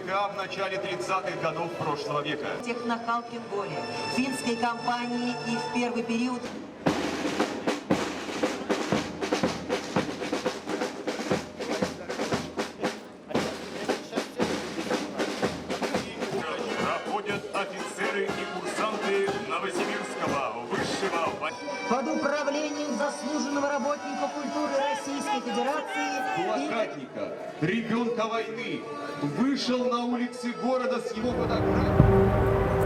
ВК в начале 30-х годов прошлого века. Технохалкинголе, финской компании и в первый период... Проходят офицеры и курсанты Новосибирского высшего... Под управлением заслуженного работника культуры Российской Федерации... Блокадника, ребенка войны, вышел на улицы города с его фотографией.